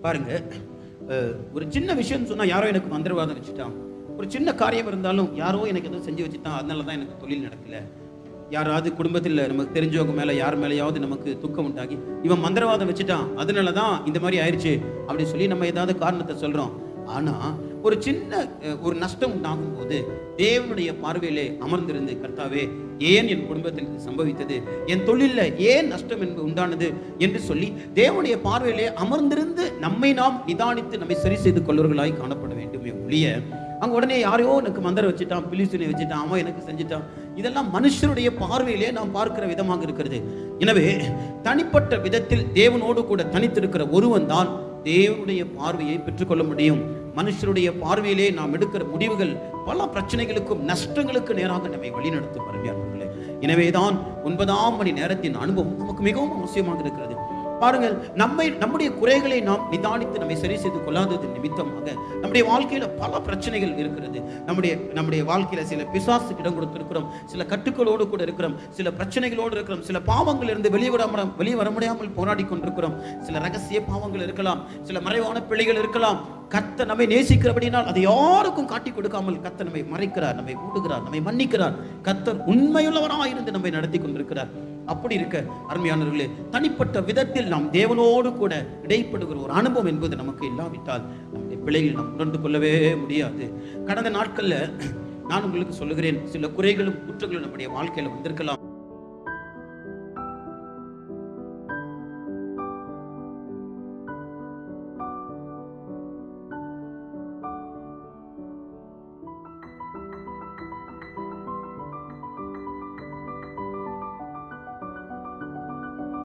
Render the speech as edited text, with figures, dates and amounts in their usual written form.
பாருங்க, ஒரு சின்ன விஷயம் சொன்னா யாரோ எனக்கு மந்திரவாதம் வச்சுட்டான், ஒரு சின்ன காரியம் இருந்தாலும் யாரோ எனக்கு எதுவும் செஞ்சு வச்சுட்டான், அதனால தான் எனக்கு தொழில் நடக்கல. யாராவது குடும்பத்தில் நமக்கு தெரிஞ்சவங்க மேல யார் மேலேயாவது நமக்கு துக்கம் உண்டாகி இவன் மந்திரவாதம் வச்சுட்டான், அதனால தான் இந்த மாதிரி ஆயிடுச்சு அப்படி சொல்லி நம்ம ஏதாவது காரணத்தை சொல்றோம். ஆனா ஒரு சின்ன ஒரு நஷ்டம் உண்டாகும் போது தேவனுடைய பார்வையிலே அமர்ந்திருந்து, கர்த்தாவே ஏன் என் குடும்பத்தில் சம்பவித்தது, என் தொழில ஏன் நஷ்டம் என்பது உண்டானது என்று சொல்லி தேவனுடைய பார்வையிலே அமர்ந்திருந்து நம்மை நாம் நிதானித்து நம்மை சரி செய்து கொள்வர்களாய் காணப்பட வேண்டுமே ஒழிய, அங்க உடனே யாரையோ எனக்கு மந்திரம் வச்சுட்டான், பிலிசுனை வச்சுட்டான், அவன் எனக்கு செஞ்சுட்டான், இதெல்லாம் மனுஷருடைய பார்வையிலே நாம் பார்க்கிற விதமாக இருக்கிறது. எனவே தனிப்பட்ட விதத்தில் தேவனோடு கூட தனித்திருக்கிற ஒருவன் தான் தேவனுடைய பார்வையை பெற்றுக்கொள்ள முடியும். மனுஷருடைய பார்வையிலே நாம் எடுக்கிற முடிவுகள் பல பிரச்சனைகளுக்கும் நஷ்டங்களுக்கு நேராக நம்மை வழிநடத்தும். அருமையானவர்களே, எனவேதான் 9ஆம் மணி நேரத்தின் அனுபவம் நமக்கு மிகவும் அவசியமாக இருக்கிறது. பாருங்கள், நம்முடைய குறைகளை நாம் நிதானித்து நம்மை சரி செய்து கொள்ளாதது நிமித்தமாக நம்முடைய வாழ்க்கையில பல பிரச்சனைகள் இருக்கிறது. நம்முடைய வாழ்க்கையில சில பிசாசுக்கு இடம் கொடுத்திருக்கிறோம், சில கட்டுக்களோடு கூட இருக்கிறோம், சில பிரச்சனைகளோடு இருக்கிறோம், சில பாவங்கள் இருந்து வெளியே வர முடியாமல் போராடி கொண்டிருக்கிறோம். சில ரகசிய பாவங்கள் இருக்கலாம், சில மறைவான பிழைகள் இருக்கலாம். கர்த்தர் நம்மை நேசிக்கிறபடினால் அதை யாருக்கும் காட்டி கொடுக்காமல் கர்த்தர் நம்மை மறைக்கிறார், நம்மை ஊடுகிறார், நம்மை மன்னிக்கிறார். கர்த்தர் உண்மையுள்ளவராக இருந்து நம்மை நடத்தி கொண்டிருக்கிறார். அப்படி இருக்க அருமையானவர்களே, தனிப்பட்ட விதத்தில் நாம் தேவனோடு கூட இடைப்படுகிற ஒரு அனுபவம் என்பது நமக்கு இல்லாவிட்டால் நம்முடைய பிழைகள் நாம் உணர்ந்து கொள்ளவே முடியாது. கடந்த நாட்கள்ல நான் உங்களுக்கு சொல்லுகிறேன், சில குறைகளும் குற்றங்களும் நம்முடைய வாழ்க்கையில வந்திருக்கலாம்.